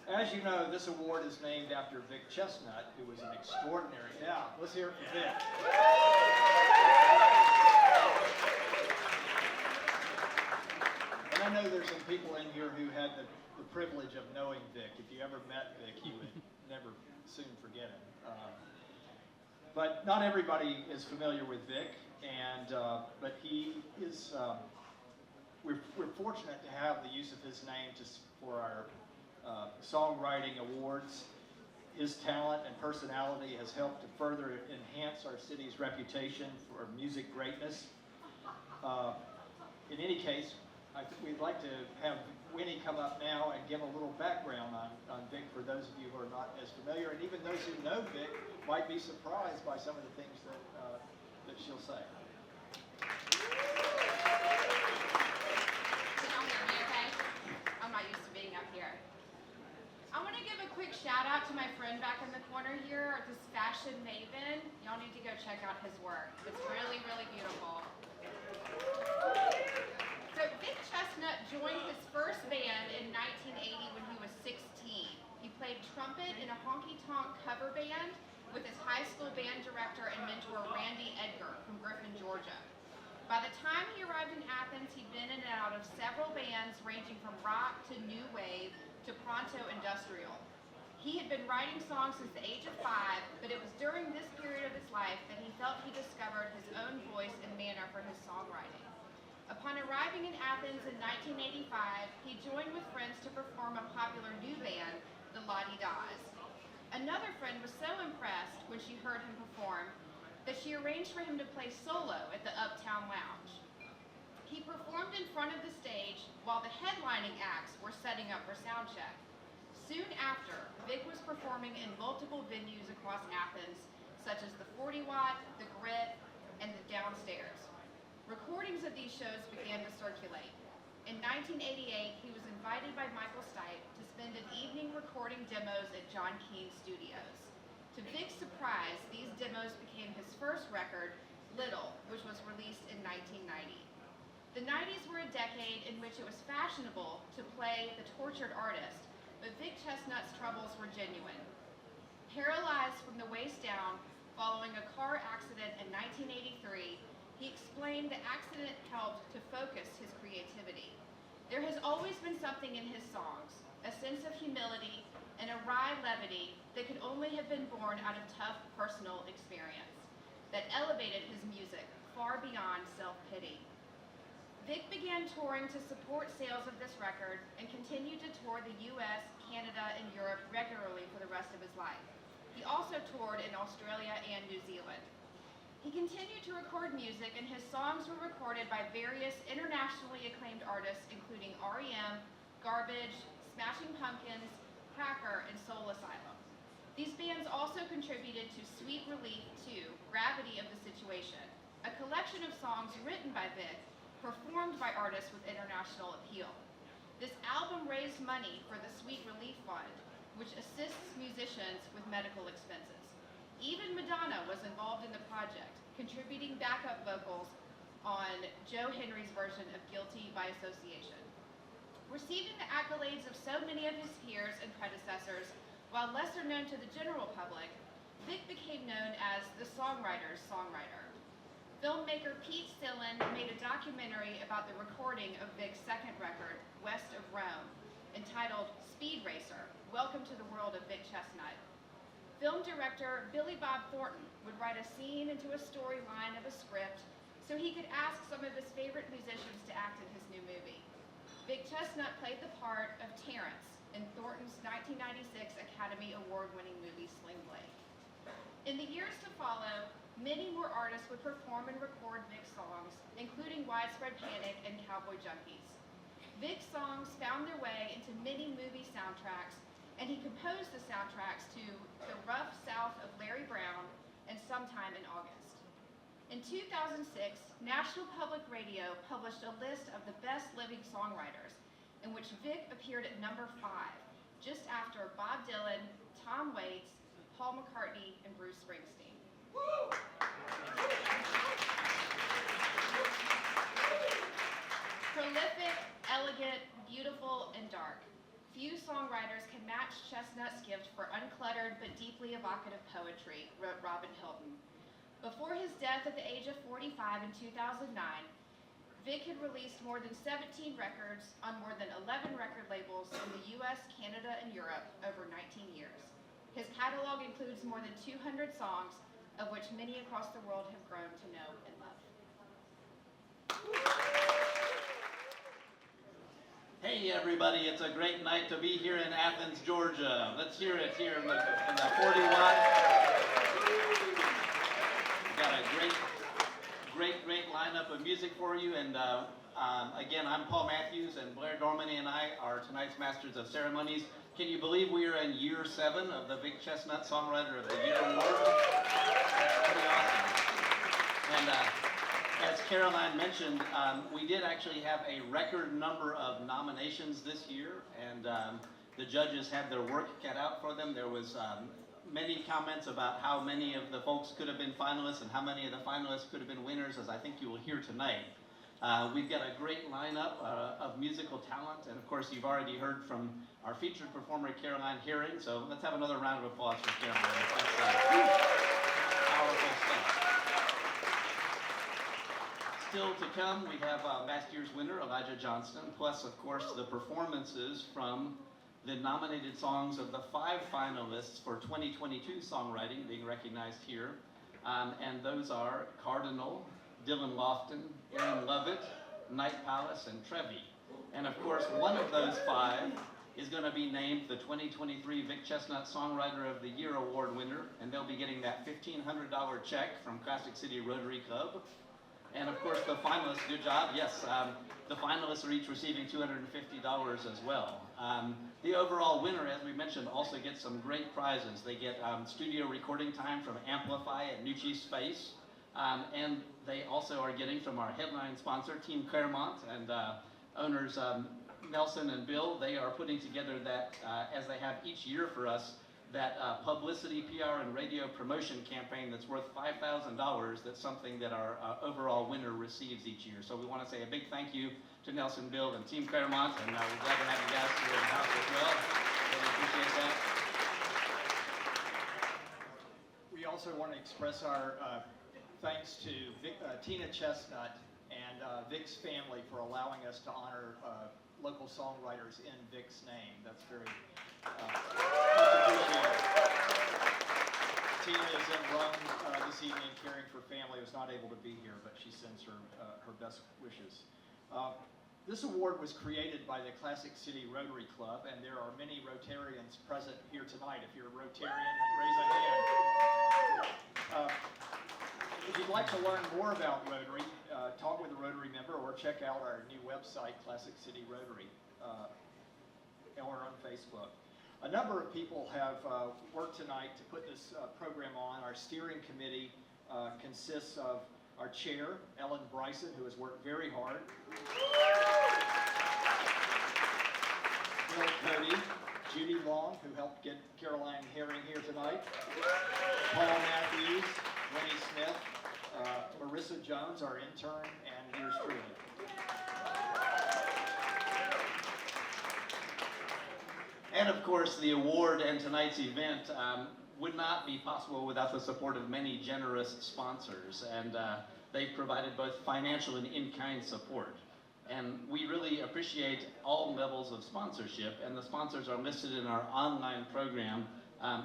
As you know, this award is named after Vic Chesnutt, who was an extraordinary. Yeah, let's hear it for Vic. And I know there's some people in here who had the privilege of knowing Vic. If you ever met Vic, you would never soon forget him. But not everybody is familiar with Vic, and but he is. We're fortunate to have the use of his name for our songwriting awards. His talent and personality has helped to further enhance our city's reputation for music greatness. In any case, we'd like to have Winnie come up now and give a little background on Vic for those of you who are not as familiar, and even those who know Vic might be surprised by some of the things that she'll say. Can y'all hear me okay? I'm not used to being up here. I want to give a quick shout out to my friend back in the corner here, this fashion maven. Y'all need to go check out his work. It's really, really beautiful. So Vic Chesnutt joined his first band in 1980 when he was 16. He played trumpet in a honky-tonk cover band with his high school band director and mentor Randy Edgar from Griffin, Georgia. By the time he arrived in Athens, he'd been in and out of several bands ranging from rock to new wave to pronto industrial. He had been writing songs since the age of 5, but it was during this period of his life that he felt he discovered his own voice and manner for his songwriting. Upon arriving in Athens in 1985, he joined with friends to perform a popular new band, the La-Di-Da's. Another friend was so impressed when she heard him perform that she arranged for him to play solo at the Uptown Lounge. He performed in front of the stage while the headlining acts were setting up for sound check. Soon after, Vic was performing in multiple venues across Athens, such as the 40 Watt, the Grit, and the Downstairs. Recordings of these shows began to circulate. In 1988, he was invited by Michael Stipe to spend an evening recording demos at John Keane's studios. To Vic's surprise, these demos became his first record, Little, which was released in 1990. The 90s were a decade in which it was fashionable to play the tortured artist, but Vic Chesnutt's troubles were genuine. Paralyzed from the waist down following a car accident in 1983, he explained the accident helped to focus his creativity. There has always been something in his songs, a sense of humility and a wry levity that could only have been born out of tough personal experience, that elevated his music far beyond self-pity. Vic began touring to support sales of this record and continued to tour the US, Canada, and Europe regularly for the rest of his life. He also toured in Australia and New Zealand. He continued to record music, and his songs were recorded by various internationally acclaimed artists, including R.E.M., Garbage, Smashing Pumpkins, Cracker, and Soul Asylum. These bands also contributed to Sweet Relief 2, Gravity of the Situation, a collection of songs written by Vic, performed by artists with international appeal. This album raised money for the Sweet Relief Fund, which assists musicians with medical expenses. Even Madonna was involved in the project, contributing backup vocals on Joe Henry's version of Guilty by Association. Receiving the accolades of so many of his peers and predecessors, while lesser known to the general public, Vic became known as the songwriter's songwriter. Filmmaker Pete Stillen made a documentary about the recording of Vic's second record, West of Rome, entitled Speed Racer, Welcome to the World of Vic Chesnutt. Film director Billy Bob Thornton would write a scene into a storyline of a script so he could ask some of his favorite musicians to act in his new movie. Vic Chesnutt played the part of Terrence in Thornton's 1996 Academy Award-winning movie Sling Blade. In the years to follow, many more artists would perform and record Vic's songs, including Widespread Panic and Cowboy Junkies. Vic's songs found their way into many movie soundtracks, and he composed the soundtracks to The Rough South of Larry Brown and Sometime in August. In 2006, National Public Radio published a list of the best living songwriters, in which Vic appeared at number 5, just after Bob Dylan, Tom Waits, Paul McCartney, and Bruce Springsteen. Prolific, elegant, beautiful, and dark. Few songwriters can match Chesnutt's gift for uncluttered but deeply evocative poetry, wrote Robin Hilton. Before his death at the age of 45 in 2009, Vic had released more than 17 records on more than 11 record labels in the US, Canada, and Europe over 19 years. His catalog includes more than 200 songs, of which many across the world have grown to know and love. Hey everybody, it's a great night to be here in Athens, Georgia. Let's hear it here in the 40 watt. We've got a great lineup of music for you. And again, I'm Paul Matthews, and Blair Dormany and I are tonight's Masters of Ceremonies. Can you believe we are in year 7 of the Vic Chesnutt Songwriter of the Year Award? That's pretty awesome. And as Caroline mentioned, we did actually have a record number of nominations this year, and the judges had their work cut out for them. There was many comments about how many of the folks could have been finalists and how many of the finalists could have been winners, as I think you will hear tonight. We've got a great lineup of musical talent, and of course you've already heard from our featured performer, Caroline Herring, so let's have another round of applause for Caroline. That's powerful stuff. Still to come, we have last year's winner, Elijah Johnston, plus, of course, the performances from the nominated songs of the 5 finalists for 2022 songwriting being recognized here. And those are Cardynal, Dylan Lofton, Erin, Lovett, Night Palace, and Trvy. And of course, one of those 5 is going to be named the 2023 Vic Chesnutt Songwriter of the Year Award winner, and they'll be getting that $1,500 check from Classic City Rotary Club. And of course, the finalists, good job, yes, the finalists are each receiving $250 as well. The overall winner, as we mentioned, also gets some great prizes. They get studio recording time from Amplify at New Chief Space, and they also are getting from our headline sponsor, Team Claremont, and owners Nelson and Bill. They are putting together that, as they have each year for us, that publicity, PR, and radio promotion campaign that's worth $5,000. That's something that our overall winner receives each year. So we want to say a big thank you to Nelson, Bill, and Team Claremont, and we're glad to have you guys here in the house as well. Really appreciate that. We also want to express our thanks to Tina Chesnutt and Vic's family for allowing us to honor local songwriters in Vic's name. That's very much appreciated. Tina is in Rome this evening caring for family, was not able to be here, but she sends her her best wishes. This award was created by the Classic City Rotary Club, and there are many Rotarians present here tonight. If you're a Rotarian, raise a hand. If you'd like to learn more about Rotary, talk with a Rotary member or check out our new website, Classic City Rotary, or on Facebook. A number of people have worked tonight to put this program on. Our steering committee consists of our chair, Ellen Bryson, who has worked very hard, Bill Cody, Judy Long, who helped get Caroline Herring here tonight, Paul Matthews, Winnie Smith, Marissa Jones, our intern, and yours truly. And of course, the award and tonight's event would not be possible without the support of many generous sponsors, and they've provided both financial and in-kind support. And we really appreciate all levels of sponsorship, and the sponsors are listed in our online program,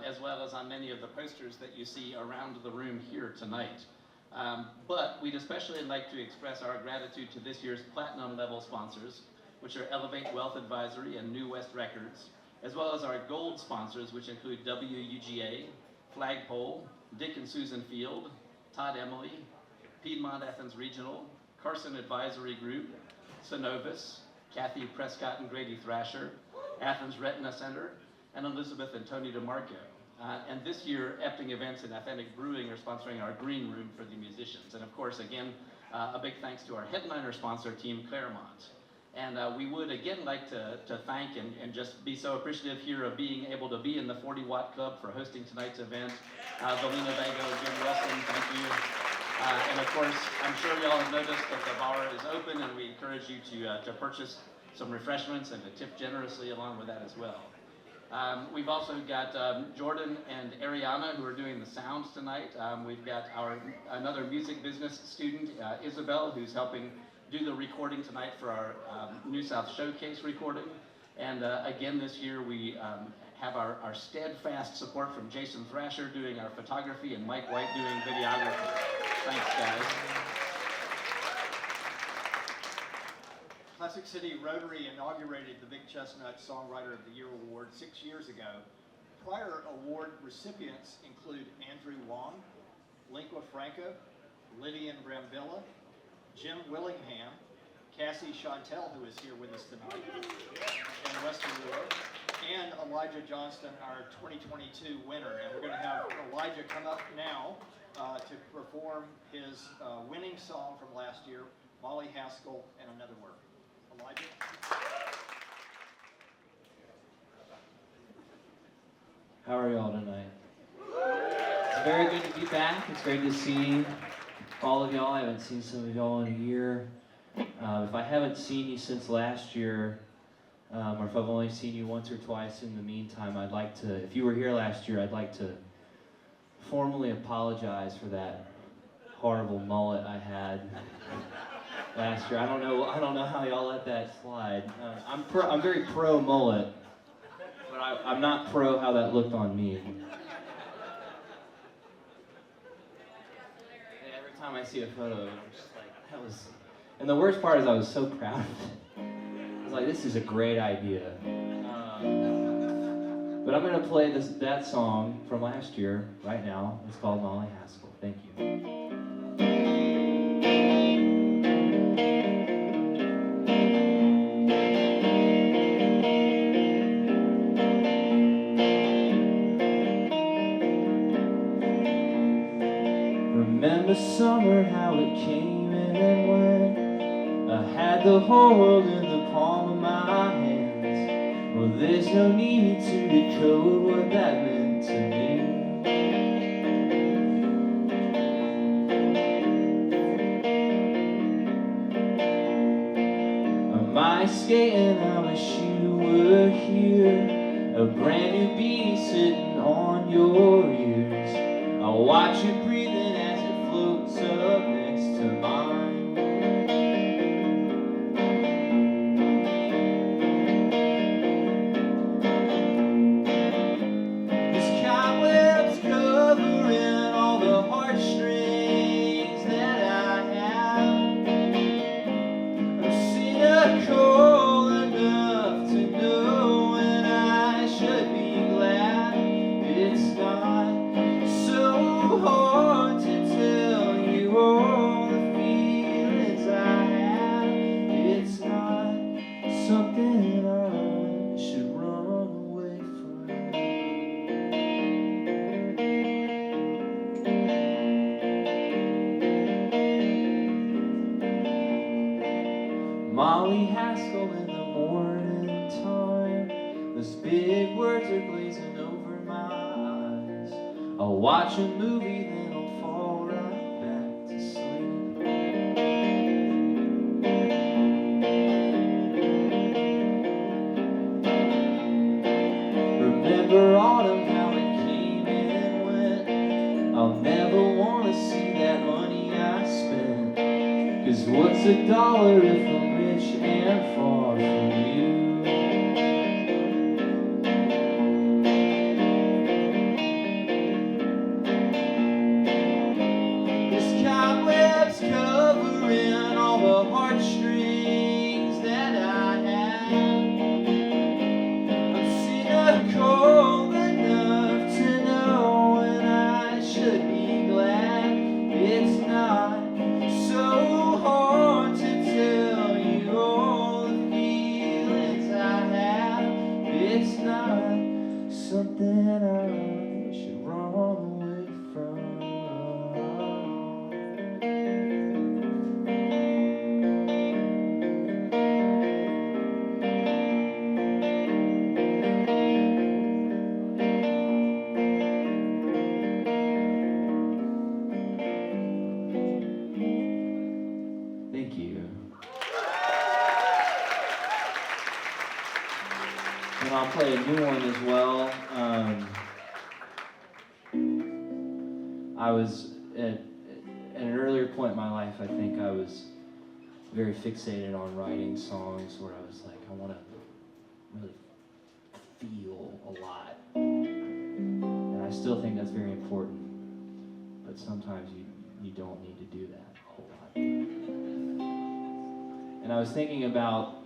as well as on many of the posters that you see around the room here tonight. But we'd especially like to express our gratitude to this year's platinum level sponsors, which are Elevate Wealth Advisory and New West Records, as well as our gold sponsors, which include WUGA, Flagpole, Dick and Susan Field, Todd Emily, Piedmont Athens Regional, Carson Advisory Group, Synovus, Kathy Prescott and Grady Thrasher, Athens Retina Center, and Elizabeth and Tony DeMarco. And this year, Epping Events and Authentic Brewing are sponsoring our green room for the musicians. And of course, again, a big thanks to our headliner sponsor, Team Claremont. And we would again like to thank and just be so appreciative here of being able to be in the 40 Watt Club for hosting tonight's event. Valina Vago, Jim Wilson, thank you. And of course, I'm sure y'all have noticed that the bar is open, and we encourage you to purchase some refreshments and to tip generously along with that as well. We've also got Jordan and Ariana who are doing the sounds tonight. We've got another music business student, Isabel, who's helping do the recording tonight for our New South Showcase recording. And again this year we have our steadfast support from Jason Thrasher doing our photography and Mike White doing videography. Thanks, guys. Classic City Rotary inaugurated the Vic Chesnutt Songwriter of the Year Award 6 years ago. Prior award recipients include Andrew Wong, Lingua Franco, Lydian Brambilla, Jim Willingham, Cassie Chantel, who is here with us tonight, in Western Europe, and Elijah Johnston, our 2022 winner. And we're going to have Elijah come up now to perform his winning song from last year, Molly Haskell and Another Word. Elijah. How are y'all tonight? It's very good to be back. It's great to see all of y'all. I haven't seen some of y'all in a year. If I haven't seen you since last year, or if I've only seen you once or twice in the meantime, I'd like to, if you were here last year, I'd like to formally apologize for that horrible mullet I had last year. I don't know how y'all let that slide. I'm very pro mullet, but I'm not pro how that looked on me. Every time I see a photo of it, I'm just like, that was. And the worst part is I was so proud of it. I was like, this is a great idea. But I'm gonna play that song from last year right now. It's called Molly Haskell. Thank you. Remember summer, how it came and went. I had the whole world in the palm of my hands. Well, there's no need to decode what that meant to me. Am I skating? I wish you were here. A brand new beat sitting on your ears. I'll watch you breathing as it floats up next to mine. This cobweb's covering all the heartstrings that I have. I'm cynical enough to know when I should be glad. It's not so hard to tell you all the feelings I have. It's not something I should run away from. Molly Haskell in the morning time. Those big words are glazing over my eyes. I'll watch a movie, then I'll fall right back to sleep. Remember autumn, how it came and went. I'll never want to see that money I spent. 'Cause what's a dollar if I'm rich and far from you? Cobwebs covering all the heartstrings that I have. I'm cynical enough to know when I should be glad. It's not so hard to tell you all the feelings I have. It's not something I should run away from. Thank you. and I'll play a new one as well. I was at an earlier point in my life, I think I was very fixated on writing songs where I was like, I want to really feel a lot. And I still think that's very important, but sometimes you don't need to do that a whole lot. And I was thinking about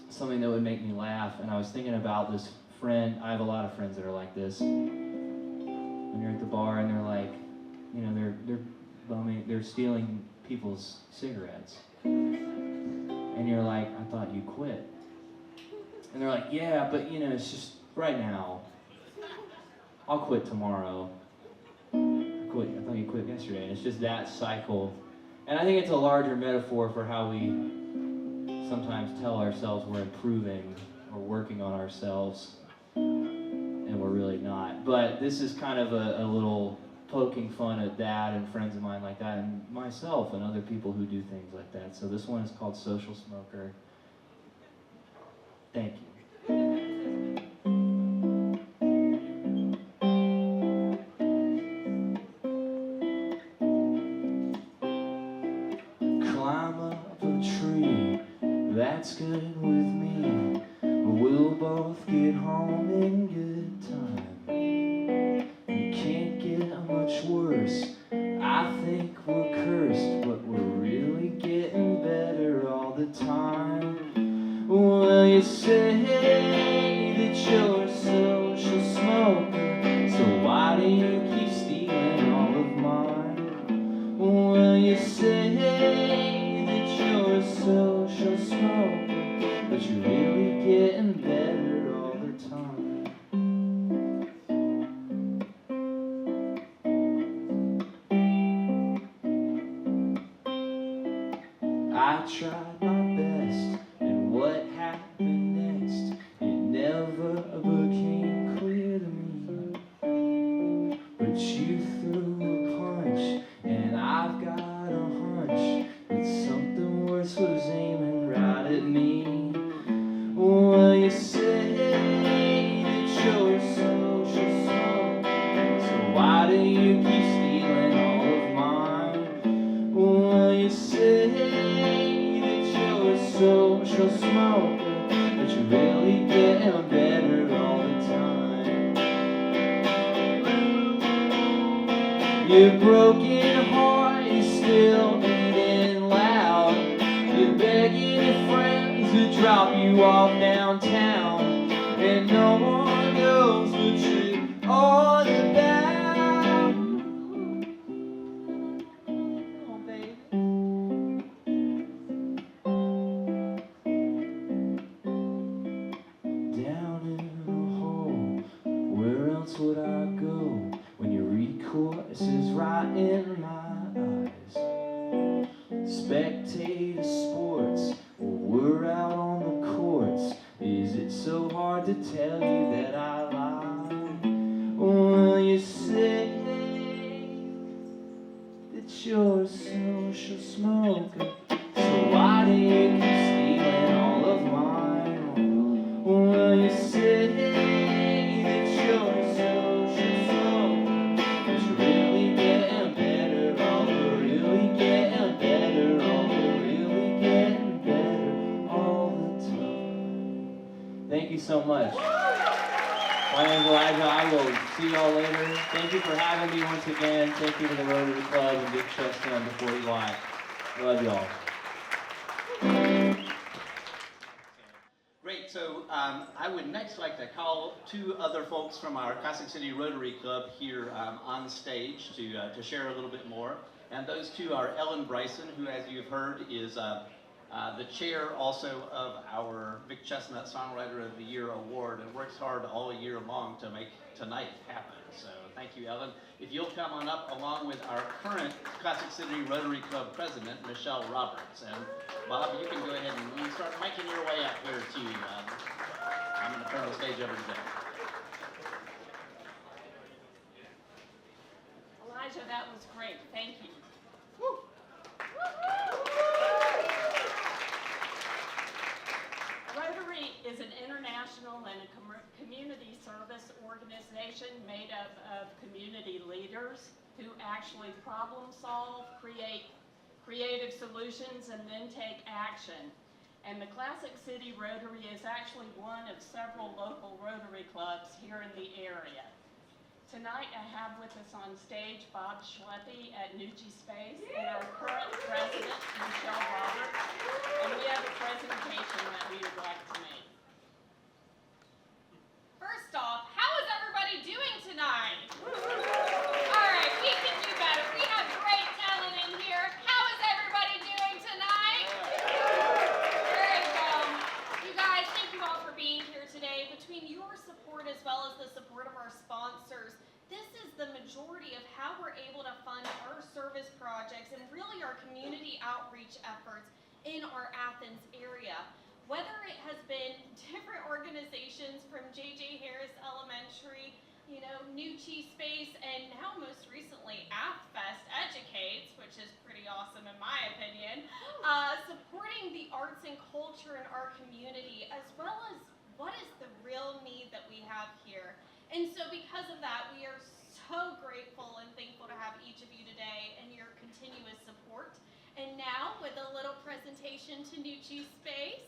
something that would make me laugh, and I was thinking about this friend. I have a lot of friends that are like this. When you're at the bar and they're like, you know, they're bumming, they're stealing people's cigarettes. And you're like, I thought you quit. And they're like, yeah, but you know, it's just right now. I'll quit tomorrow. I thought you quit yesterday. And it's just that cycle. And I think it's a larger metaphor for how we sometimes tell ourselves we're improving or working on ourselves, and we're really not. But this is kind of a little poking fun at that and friends of mine like that, and myself and other people who do things like that. So this one is called Social Smoker. Thank you. Climb up a tree, that's good with me. We'll both get home in good time. You can't get much worse. I think we're cursed, but we're really getting better all the time. Well, you say that you're a social smoker, so why do you keep stealing all of mine? Well, you say that you're a social smoker, but you're really getting better all the time. I tried my best, and what happened next, it never became clear to me. But you threw a punch, and I've got a hunch that something worse was aiming right at me. Well, you say that you're a social smoker, so why do you keep stealing all of mine? Well, you say that you're a social smoker, but you're really getting better all the time. Your broken heart is still beating loud. You're begging your friends to drop you off downtown, and no one knows what you're all about. Oh, baby. Down in a hole, where else would I go when your recourse is right in my eyes? Spectator sports, we're out on the courts. Is it so hard to tell you that I lie? Well, you say that you're a social smoker, so why do you keep stealing all of mine? Well, you say that you're a social smoker, but you're really getting better, all the really getting better, all the really getting better all the time. Thank you so much. My name is Elijah. I will see y'all later. Thank you for having me once again. Thank you to the Rotary Club and Vic Chesnutt before you lie. I love y'all. Great, so I would next like to call two other folks from our Classic City Rotary Club here on stage to share a little bit more. And those two are Ellen Bryson, who, as you've heard, is the chair also of our Vic Chesnutt Songwriter of the Year Award, and works hard all year long to make tonight happen. So thank you, Ellen. If you'll come on up along with our current Classic City Rotary Club president, Michelle Roberts. And Bob, you can go ahead and start making your way up here too. I'm going to turn the stage over to them. Elijah, that was great. Thank you. Rotary is an international and a organization made up of community leaders who actually problem solve, create creative solutions, and then take action. And the Classic City Rotary is actually one of several local Rotary clubs here in the area. Tonight I have with us on stage Bob Schleppe at Nucci Space and our current president, Michelle Roberts. And we have a presentation that we would like to make. First off, how is everybody doing tonight? All right, we can do better. We have great talent in here. How is everybody doing tonight? There you go. You guys, thank you all for being here today. Between your support as well as the support of our sponsors, this is the majority of how we're able to fund our service projects and really our community outreach efforts in our Athens area. Whether it has been different organizations from J.J. Harris Elementary, Nucci Space, and now most recently AthFest Educates, which is pretty awesome in my opinion, supporting the arts and culture in our community, as well as what is the real need that we have here. And so because of that, we are so grateful and thankful to have each of you today and your continuous support. And now, with a little presentation to Nucci Space.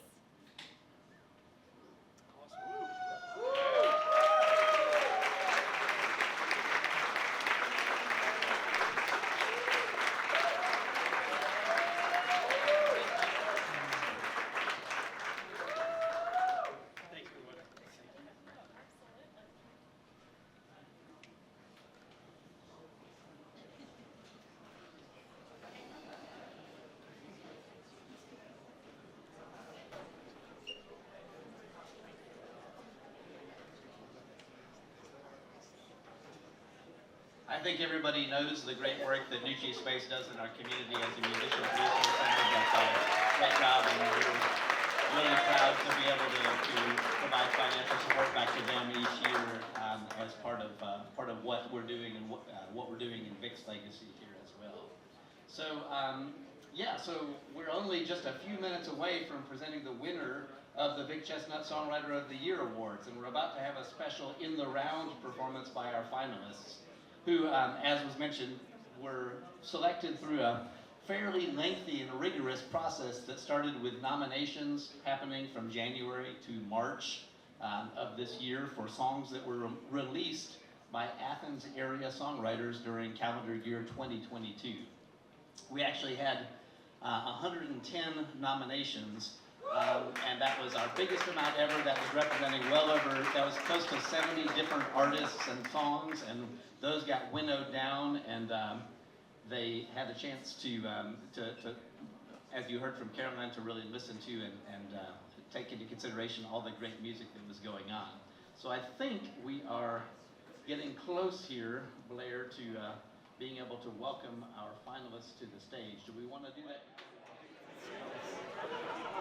I think everybody knows the great work that Nucci Space does in our community as a musicians resource center. That's a great job, and we're really proud to be able to provide financial support back to them each year as part of what we're doing and what we're doing in Vic's legacy here as well. So so we're only just a few minutes away from presenting the winner of the Vic Chesnutt Songwriter of the Year Awards, and we're about to have a special in the round performance by our finalists, who, as was mentioned, were selected through a fairly lengthy and rigorous process that started with nominations happening from January to March of this year for songs that were released by Athens area songwriters during calendar year 2022. We actually had 110 nominations, and that was our biggest amount ever. That was representing that was close to 70 different artists and songs, and those got winnowed down, and they had a chance to, as you heard from Caroline, to really listen to and take into consideration all the great music that was going on. So I think we are getting close here, Blair, to being able to welcome our finalists to the stage. Do we want to do that?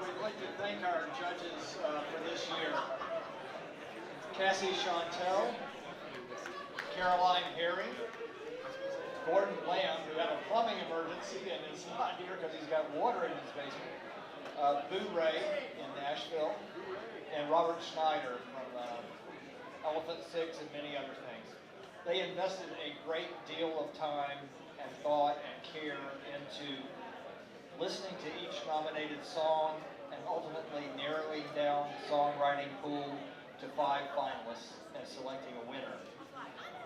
We'd like to thank our judges for this year. Cassie Chantel, Caroline Herring, Gordon Lamb, who had a plumbing emergency and is not here because he's got water in his basement, Boo Ray in Nashville, and Robert Schneider from Elephant Six and many other things. They invested a great deal of time and thought and care into listening to each nominated song and ultimately narrowing down the songwriting pool to 5 finalists and selecting a winner.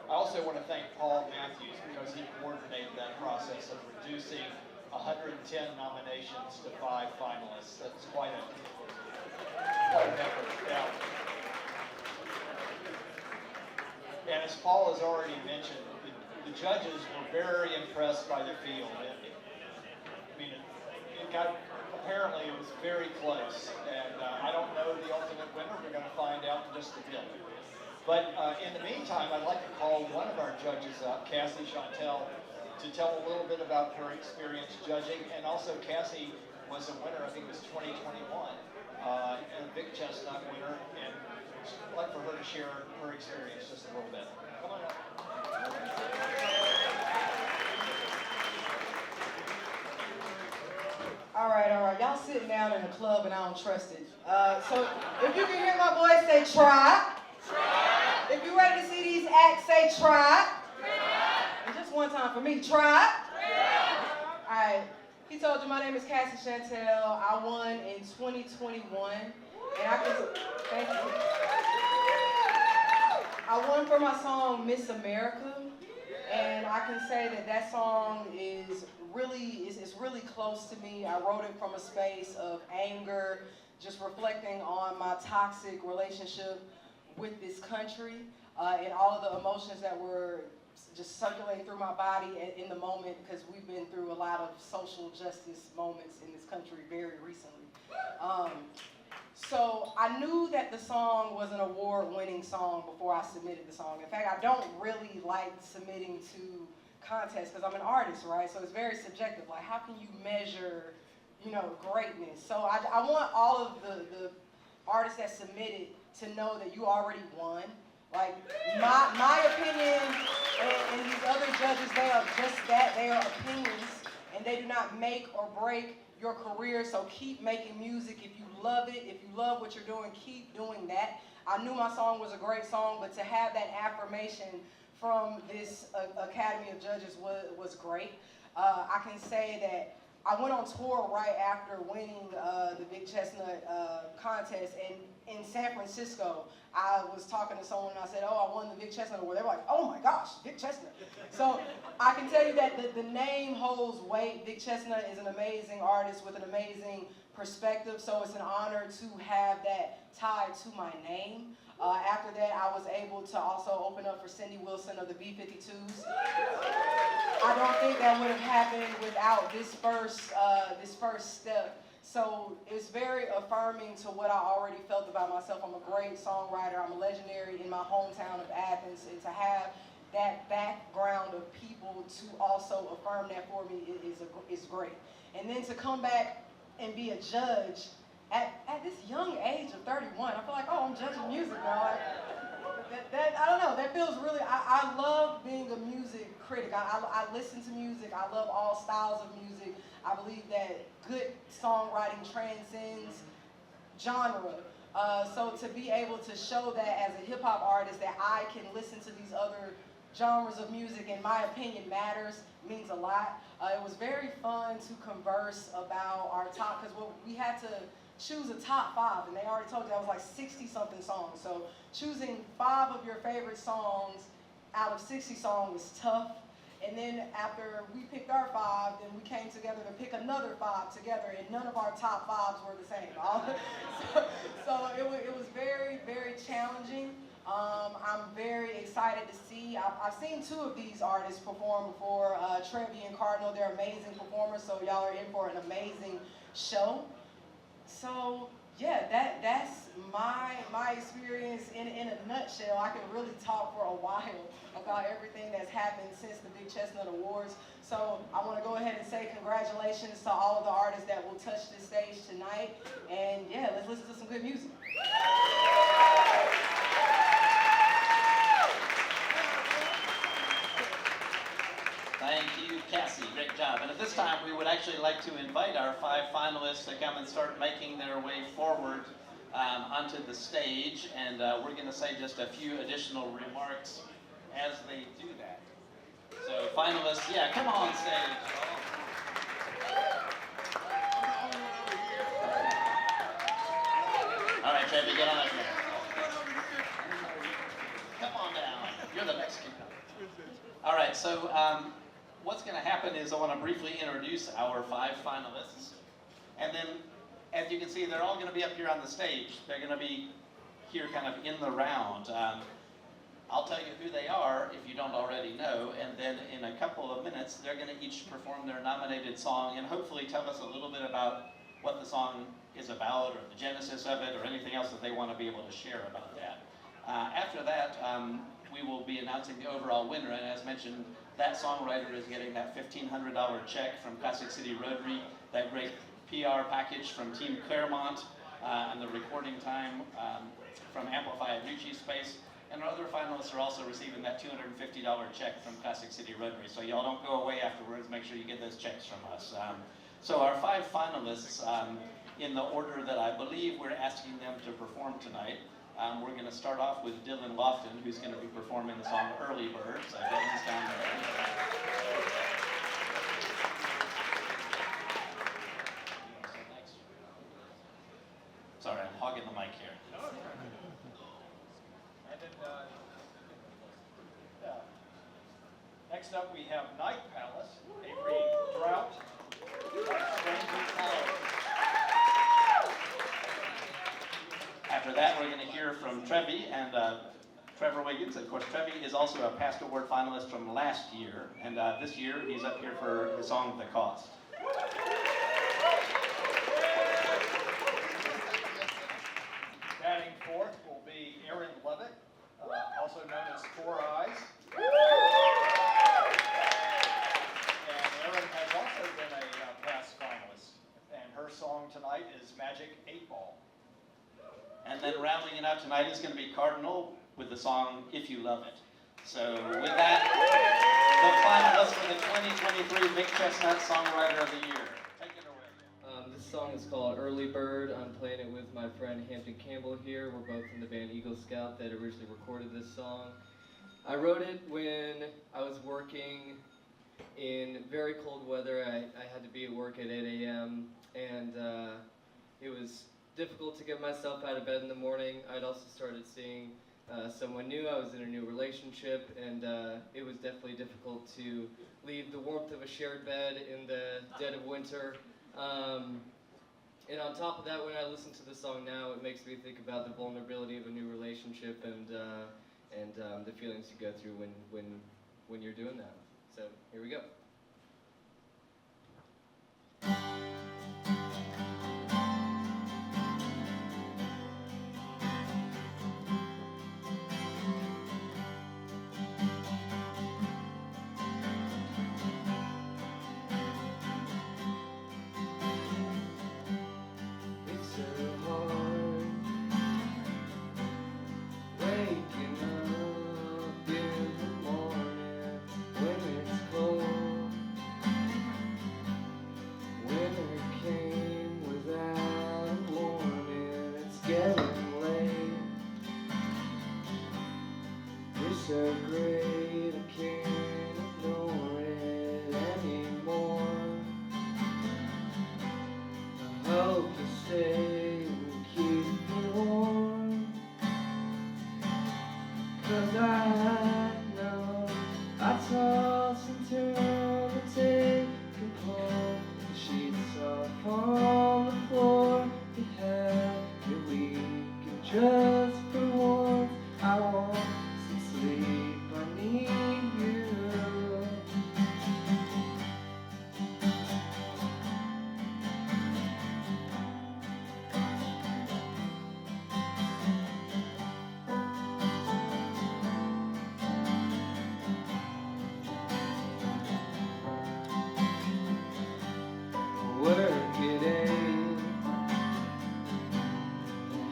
I also want to thank Paul Matthews because he coordinated that process of reducing 110 nominations to 5 finalists. That's quite an effort. Now, and as Paul has already mentioned, the judges were very impressed by the field. Apparently it was very close, and I don't know the ultimate winner. We're going to find out in just a bit. But in the meantime, I'd like to call one of our judges up, Cassie Chantel, to tell a little bit about her experience judging. And also Cassie was a winner, I think it was 2021, and a Vic Chesnutt winner. And I'd like for her to share her experience just a little bit. Come on up. All right. Y'all sitting down in the club and I don't trust it. So if you can hear my voice, say try. If you're ready to see these Try. And just one time for me, try. All right. He told you my name is Cassie Chantel. I won in 2021. And I can, thank you. I won for my song Miss America. And I can say that that song is really close to me. I wrote it from a space of anger, just reflecting on my toxic relationship with this country and all of the emotions that were just circulating through my body in the moment, because we've been through a lot of social justice moments in this country very recently. So I knew that the song was an award-winning song before I submitted the song. In fact, I don't really like submitting to contests because I'm an artist, right? So it's very subjective. Like, how can you measure, greatness? So I want all of the artists that submitted to know that you already won. Like, my opinion and these other judges, they are just that. They are opinions, and they do not make or break your career. So keep making music. If you love it, if you love what you're doing, keep doing that. I knew my song was a great song, but to have that affirmation from this Academy of Judges was great. I can say that I went on tour right after winning the Vic Chesnutt contest, and in San Francisco, I was talking to someone and I said, oh, I won the Vic Chesnutt Award. They were like, oh my gosh, Vic Chesnutt. So I can tell you that the name holds weight. Vic Chesnutt is an amazing artist with an amazing perspective, so it's an honor to have that tied to my name. After that, I was able to also open up for Cindy Wilson of the B-52s. I don't think that would have happened without this first step. So it's very affirming to what I already felt about myself. I'm a great songwriter. I'm a legendary in my hometown of Athens, and to have that background of people to also affirm that for me is great. And then to come back and be a judge at this young age of 31, I feel like, oh, I'm judging music now. I don't know, that feels really, I love being a music critic. I listen to music. I love all styles of music. I believe that good songwriting transcends genre. So to be able to show that as a hip hop artist, that I can listen to these other genres of music and my opinion matters, means a lot. It was very fun to converse about our top, because we had to choose a top 5, and they already told you that was like 60-something songs. So choosing 5 of your favorite songs out of 60 songs was tough. And then after we picked our 5, then we came together to pick another 5 together, and none of our top 5s were the same. so it was very, very challenging. I'm very excited to see. I've seen 2 of these artists perform before, Trvy and Cardynal. They're amazing performers, so y'all are in for an amazing show. So yeah, that's my experience in a nutshell. I can really talk for a while about everything that's happened since the Vic Chesnutt Awards. So I want to go ahead and say congratulations to all of the artists that will touch this stage tonight. And yeah, let's listen to some good music. Thank you, Cassie. Great job. And at this time, we would actually like to invite our 5 finalists to come and start making their way forward onto the stage. And we're going to say just a few additional remarks as they do that. So finalists, yeah, come on stage. All right, Trevor, get on up here. Come on down. You're the Mexican. All right, so what's going to happen is I want to briefly introduce our 5 finalists. And then, as you can see, they're all going to be up here on the stage. They're going to be here kind of in the round. I'll tell you who they are if you don't already know, and then in a couple of minutes, they're going to each perform their nominated song and hopefully tell us a little bit about what the song is about, or the genesis of it, or anything else that they want to be able to share about that. After that, we will be announcing the overall winner, and as mentioned, that songwriter is getting that $1,500 check from Classic City Rotary, that great PR package from Team Claremont, and the recording time from Amplify at Ricci Space. And our other finalists are also receiving that $250 check from Classic City Rotary. So y'all don't go away afterwards, make sure you get those checks from us. So our 5 finalists, in the order that I believe we're asking them to perform tonight, We're going to start off with Dylan Lofton, who's going to be performing the song Early Bird. So Dylan's down there. Sorry, I'm hogging the mic here. And then, next up we have Night Palace, Avery, Draut, Stranger Power. After that, we're going to hear from Trvy and Trevor Wiggins. Of course, Trvy is also a past award finalist from last year, and this year he's up here for the song The Cost. Batting fourth will be Erin, Lovett, also known as Four Eyes. And Erin has also been a past finalist, and her song tonight is Magic 8 Ball. And then rounding it out tonight is going to be Cardynal with the song If You Love It. So with that, the finalists for the 2023 Vic Chesnutt Songwriter of the Year. Take it away. This song is called Early Bird. I'm playing it with my friend Hampton Campbell here. We're both in the band Eagle Scout that originally recorded this song. I wrote it when I was working in very cold weather. I had to be at work at 8 a.m. and it was difficult to get myself out of bed in the morning. I'd also started seeing someone new. I was in a new relationship, and it was definitely difficult to leave the warmth of a shared bed in the dead of winter. And on top of that, when I listen to the song now, it makes me think about the vulnerability of a new relationship and the feelings you go through when you're doing that. So here we go.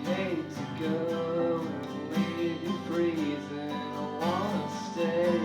Hate to go and leave you freezing. I wanna stay.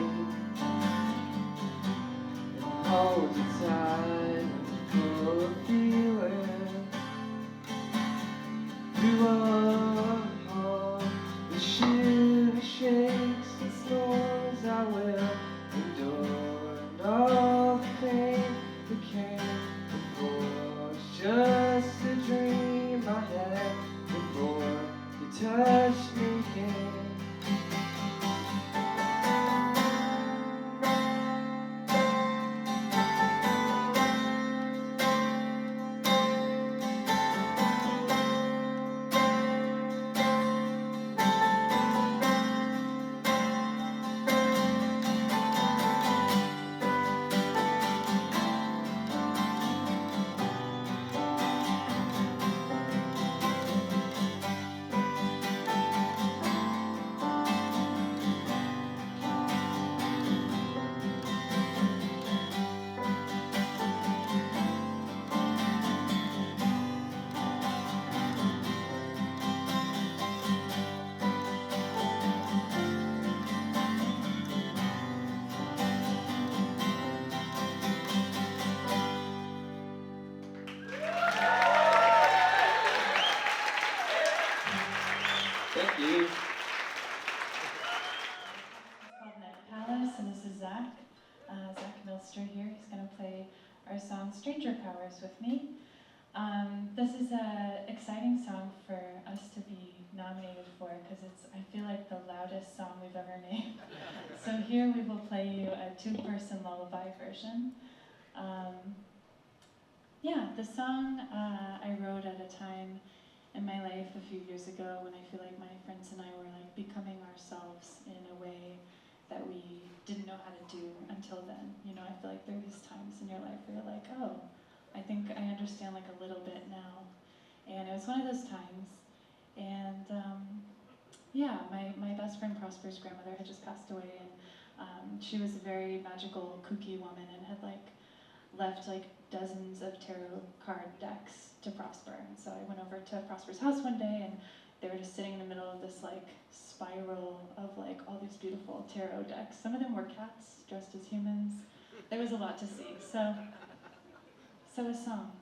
Foster here. He's going to play our song Stranger Powers with me. This is an exciting song for us to be nominated for because it's, I feel like, the loudest song we've ever made. So here we will play you a two-person lullaby version. Yeah, the song I wrote at a time in my life a few years ago when I feel like my friends and I were like becoming ourselves in a way that we didn't know how to do until then. You know, I feel like there are these times in your life where you're like, oh, I think I understand like a little bit now. And it was one of those times. And yeah, my best friend Prosper's grandmother had just passed away, and she was a very magical, kooky woman and had like left like dozens of tarot card decks to Prosper. And so I went over to Prosper's house one day, and they were just sitting in the middle of this like spiral of like all these beautiful tarot decks. Some of them were cats dressed as humans. There was a lot to see. So a song.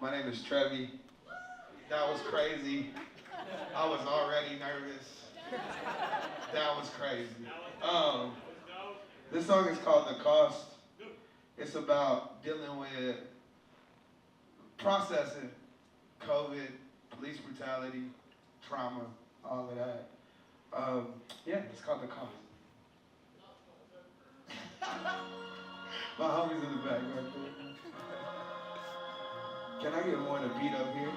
My name is Trvy. That was crazy. I was already nervous. That was crazy. This song is called The Cost. It's about dealing with processing COVID, police brutality, trauma, all of that. Yeah, it's called The Cost. My homies in the back right there. Can I get more of the beat up here?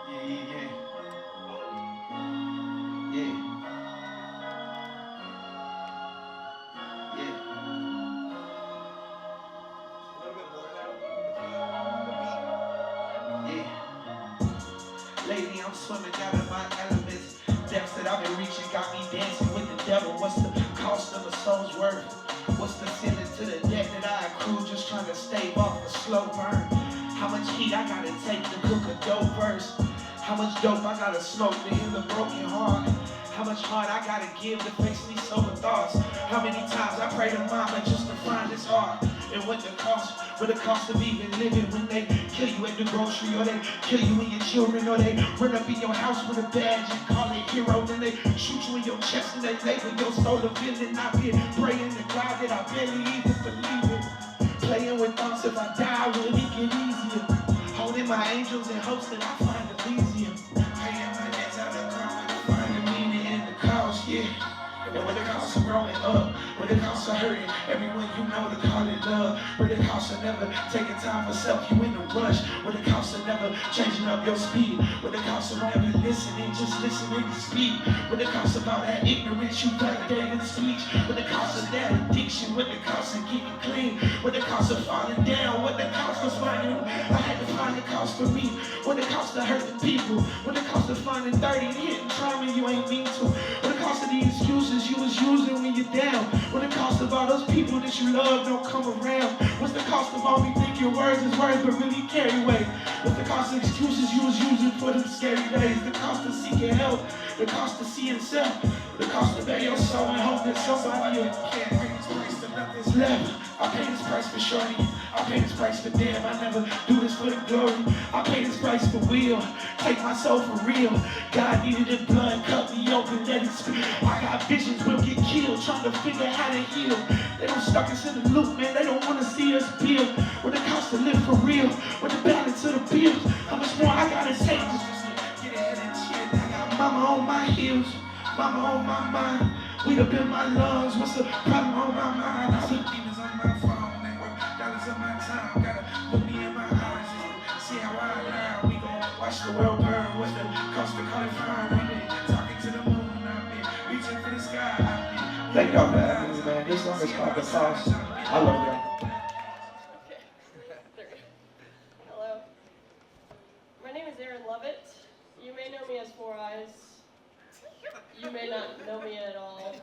Yeah, yeah, yeah. Yeah. Yeah. A little bit more now. The beat. Yeah. Lately I'm swimming out of my elements. Depths that I've been reaching got me dancing with the devil. What's the cost of a soul's worth? What's the ceiling to the debt that I accrue just trying to stave off a slow burn? How much heat I gotta take to cook a dope verse? How much dope I gotta smoke to heal a broken heart? How much heart I gotta give to face these sober thoughts? How many times I pray to mama just to find this art? And what the cost of even living when they kill you at the grocery, or they kill you and your children, or they run up in your house with a badge and call it hero, then they shoot you in your chest and they label your soul a villain. I've been praying to God that I barely even believe it. Playing with thoughts, if I die, will it get easier? Holding my angels in hopes that I find Elysium. Paying my debts out of growing, finding meaning in the cause, yeah. And when the cost of growing up, when the cost of hurting everyone you know to call it love, when the cost of never taking time for self, you in a rush, when the cost of never changing up your speed, when the cost of never listening, just listening to speak, when the cost of all that ignorance you validate in speech, when the cost of that addiction, when the cost of getting clean, when the cost of falling down, what the cost of finding, I had to find the cost for me, when the cost of hurting people, when the cost of finding 30 and hitting trauma you ain't mean to, when the cost of the excuses you was using when you're down, when the cost of all those people that you love don't come around, what's the cost of all me thinking words is words but really carry weight, what's the cost of excuses you was using for them scary days, the cost of seeking help, the cost of seeing self, the cost of bear your soul and hope that somebody can't pay this price to nothing's left. I pay this price for shorty, I pay this price for damn, I never do this for the glory, I pay this price for will, take my soul for real, God needed the blood, cut me open, let it speak, I got visions, we'll get killed, trying to figure how to heal, they don't stuck us in the loop, man, they don't want to see us build, what the cost to live for real, what the balance of the bills, how much more I gotta take, just get ahead and shit, I got mama on my heels, mama on my mind, weed up in my lungs, what's the problem on my mind, I see demons on my phone, they work dollars of my time, gotta look me in my eyes, just see how I lie, we gon' watch the world burn, what's the cost to call it fine, we been talking to the moon, I've been reaching for the sky, I've been thank y'all for having me, man, this song is called The Cost, I love y'all. Hello. My name is Erin Lovett. You may know me as Four Eyes. You may not know me at all.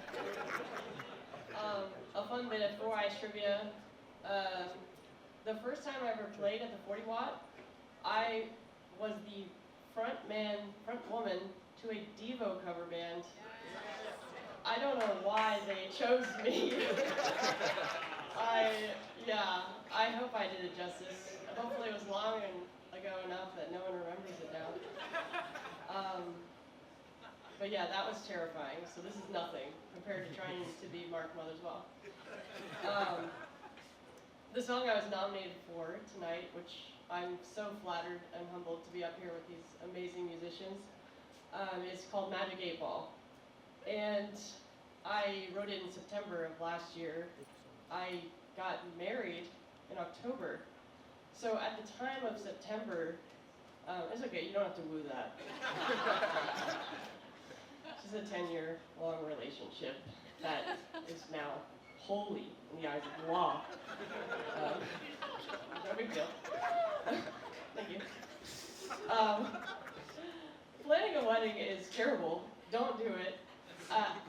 A fun bit of Four Eyes trivia. The first time I ever played at the 40 Watt, I was the front woman to a Devo cover band. I don't know why they chose me. I hope I did it justice. Hopefully it was long ago enough that no one remembers it now. But yeah, that was terrifying. So this is nothing compared to trying to be Mark Mothersbaugh. The song I was nominated for tonight, which I'm so flattered and humbled to be up here with these amazing musicians, is called Magic 8 Ball. And I wrote it in September of last year. I got married in October. So at the time of September, it's okay, you don't have to woo that. This is a 10-year-long relationship that is now holy in the eyes of the law. No big deal. Thank you. Planning a wedding is terrible. Don't do it.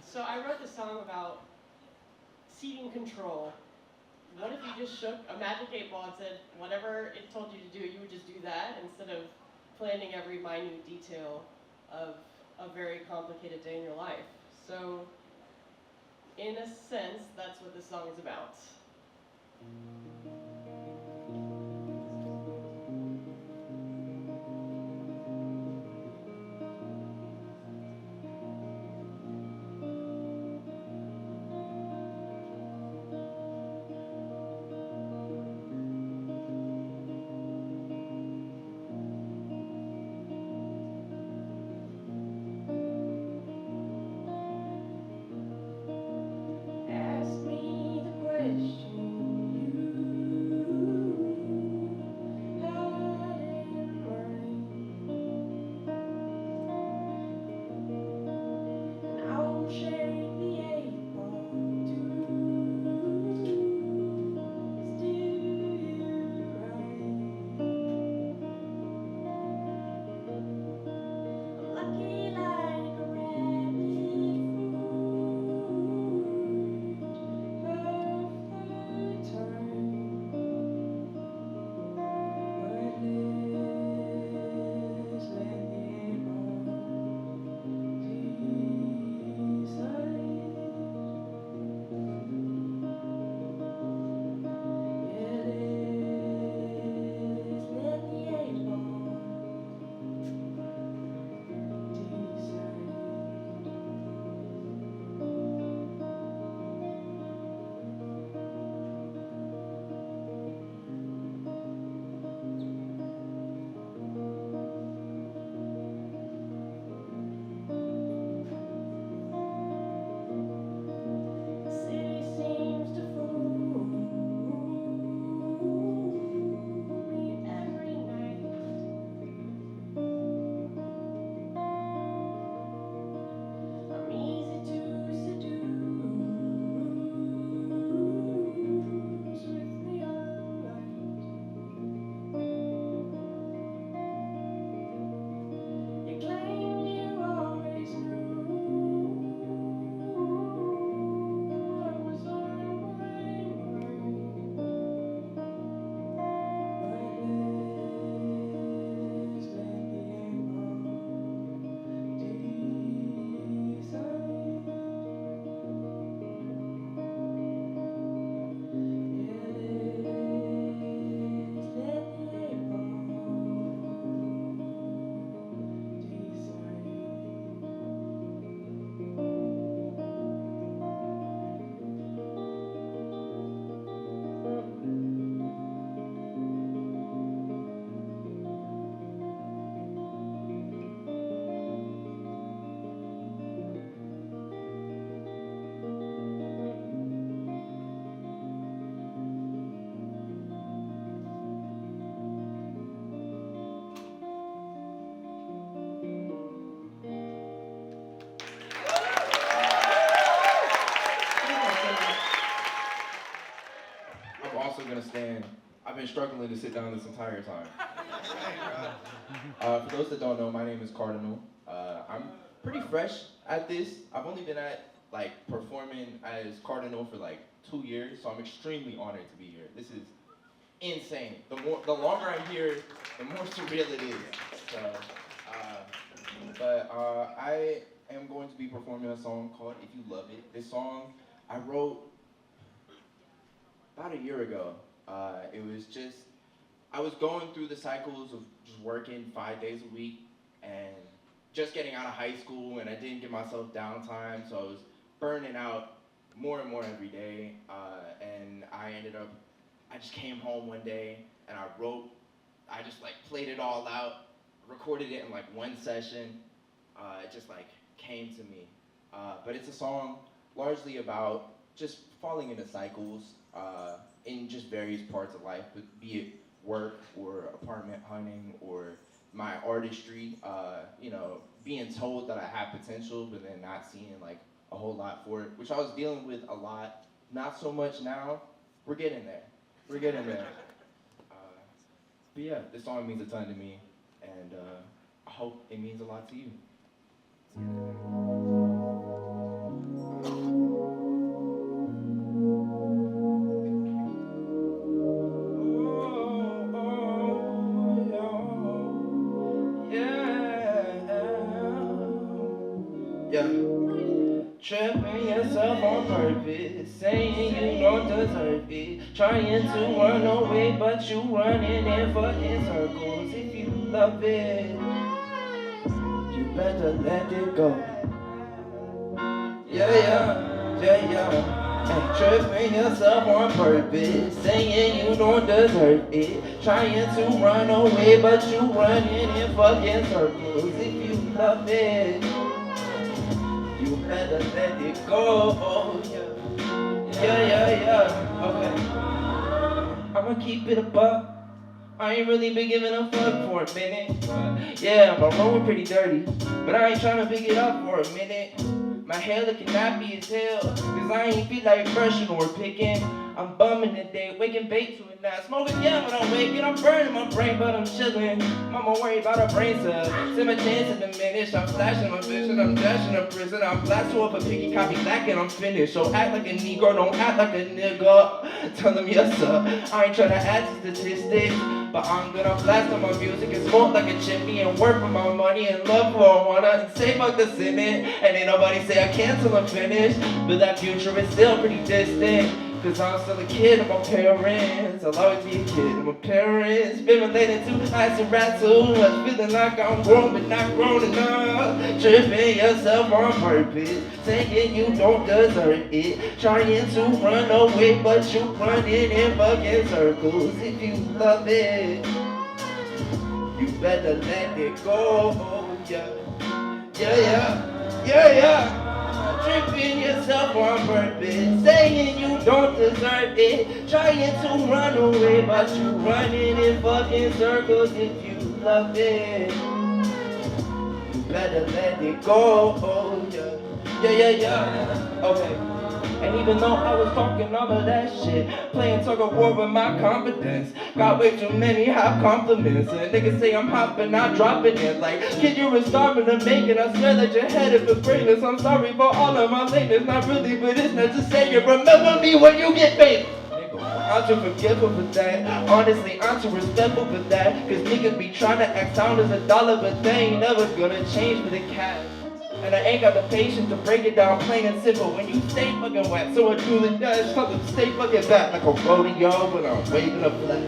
So I wrote this song about ceding control. What if you just shook a magic 8 ball and said, whatever it told you to do, you would just do that instead of planning every minute detail of a very complicated day in your life. So, in a sense, that's what this song is about. been struggling to sit down this entire time. For those that don't know, my name is Cardynal. I'm pretty fresh at this. I've only been performing as Cardynal for 2 years, so I'm extremely honored to be here. This is insane. The longer I'm here, the more surreal it is. So, I am going to be performing a song called If You Love It. This song I wrote about a year ago. I was going through the cycles of just working 5 days a week and just getting out of high school, and I didn't give myself downtime, so I was burning out more and more every day, and I just came home one day and I just played it all out, recorded it in one session. It just came to me. But it's a song largely about just falling into cycles in just various parts of life, but be it work or apartment hunting or my artistry, being told that I have potential, but then not seeing a whole lot for it, which I was dealing with a lot. Not so much now. We're getting there. We're getting there. But yeah, this song means a ton to me, and I hope it means a lot to you. Tripping yourself on purpose, saying you don't deserve it, trying to run away, but you running in fucking circles. If you love it, you better let it go. And tripping yourself on purpose, saying you don't deserve it, trying to run away, but you running in fucking circles. If you love it, you better let it go. Okay. I'ma keep it a buck. I ain't really been giving a fuck for a minute. Yeah, my room pretty dirty, but I ain't tryna pick it up for a minute. My hair looking nappy as hell, cause I ain't feel like brushing or picking. I'm bumming today, waking bait to it now. Smoking, yeah, when I'm waking, I'm burning my brain, but I'm chilling. Mama worried about her brain cells, see my chance to diminish. I'm flashing my vision, I'm dashing a prison. I'm blasting up a piggy copy black and I'm finished. So act like a Negro, don't act like a nigga. Tell them yes sir, I ain't tryna add to statistics, but I'm gonna blast on my music and smoke like a chimney and work for my money and love who I wanna and say fuck the Senate. And ain't nobody say I can't till I'm finished, but that future is still pretty distant. Cause I'm still a kid of my parents. I'll always be a kid of my parents. Been related to ice and rat too much. Feeling like I'm grown but not grown enough. Tripping yourself on purpose, saying you don't deserve it, trying to run away but you running in fucking circles. If you love it, you better let it go. Yeah. Tripping yourself on purpose, saying you don't deserve it, trying to run away, but you running in fucking circles. If you love it, you better let it go. Yeah. Okay. And even though I was talking all of that shit, playing tug of war with my confidence, got way too many hot compliments. And niggas say I'm hot but not dropping it. Like, kid, you're a starving to make it. I swear that you're headed for greatness. I'm sorry for all of my lateness, not really, but it's not to say you remember me when you get famous. I'm too forgivable for that. Honestly, I'm too respectful for that. Cause niggas be trying to act sound as a dollar, but they ain't never gonna change for the cash. And I ain't got the patience to break it down plain and simple when you stay fucking wet. So I do the dash, tell them stay fucking back like a rodeo when I'm waving a flag.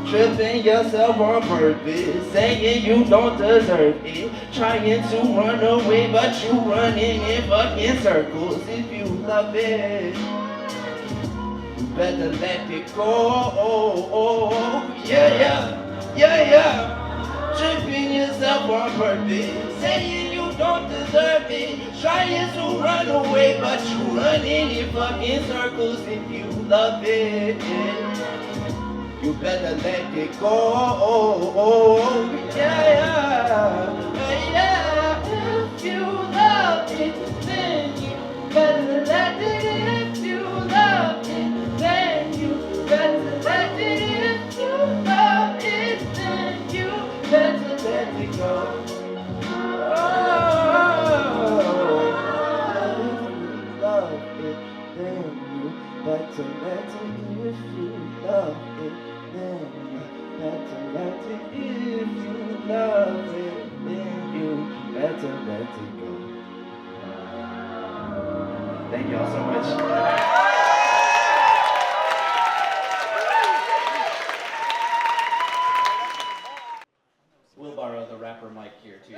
Tripping yourself on purpose, saying you don't deserve it, trying to run away but you running in fucking circles. If you love it, you better let it go. Yeah. Tripping yourself on purpose, saying you don't deserve it, trying to run away but you running in fucking circles. If you love it, you better let it go. Yeah. If you love it, then you better let it. If you love it, then you better let it. to go. Thank y'all so much. We'll borrow the rapper mic here too.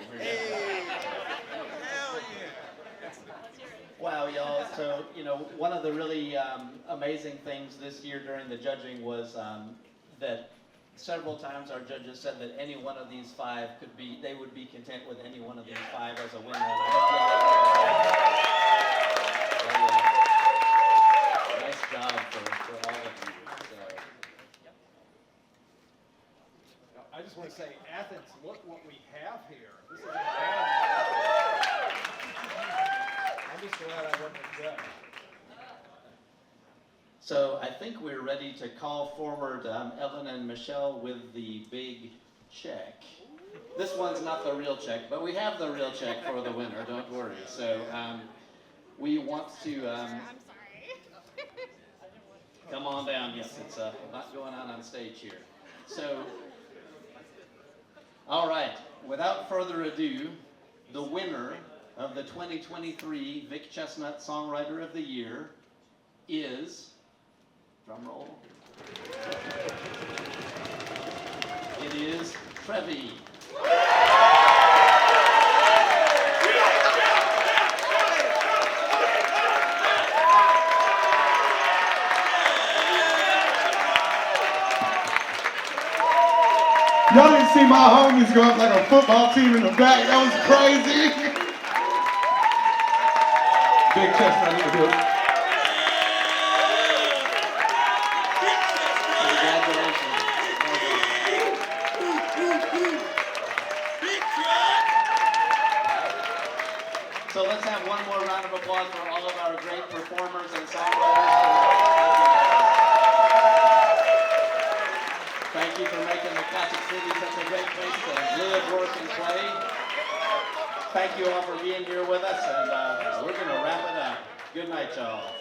Wow, y'all. So, one of the really amazing things this year during the judging was that several times our judges said that any one of these five they would be content with any one of these five as a winner. And I hope y'all nice job for all of you. So. I just want to say, Athens, look what we have here. This is I'm just glad I wasn't a judge. So I think we're ready to call forward Ellen and Michelle with the big check. This one's not the real check, but we have the real check for the winner, don't worry. So we want to... I'm sorry. Come on down. Yes, it's a lot going on stage here. So, all right, without further ado, the winner of the 2023 Vic Chesnutt Songwriter of the Year is... Drum roll. It is Trevy. Y'all didn't see my homies go up like a football team in the back. That was crazy. Big Chesnutt in the building. So let's have one more round of applause for all of our great performers and songwriters. Thank you for making the Classic City such a great place to live, work, and play. Thank you all for being here with us, and we're going to wrap it up. Good night, y'all.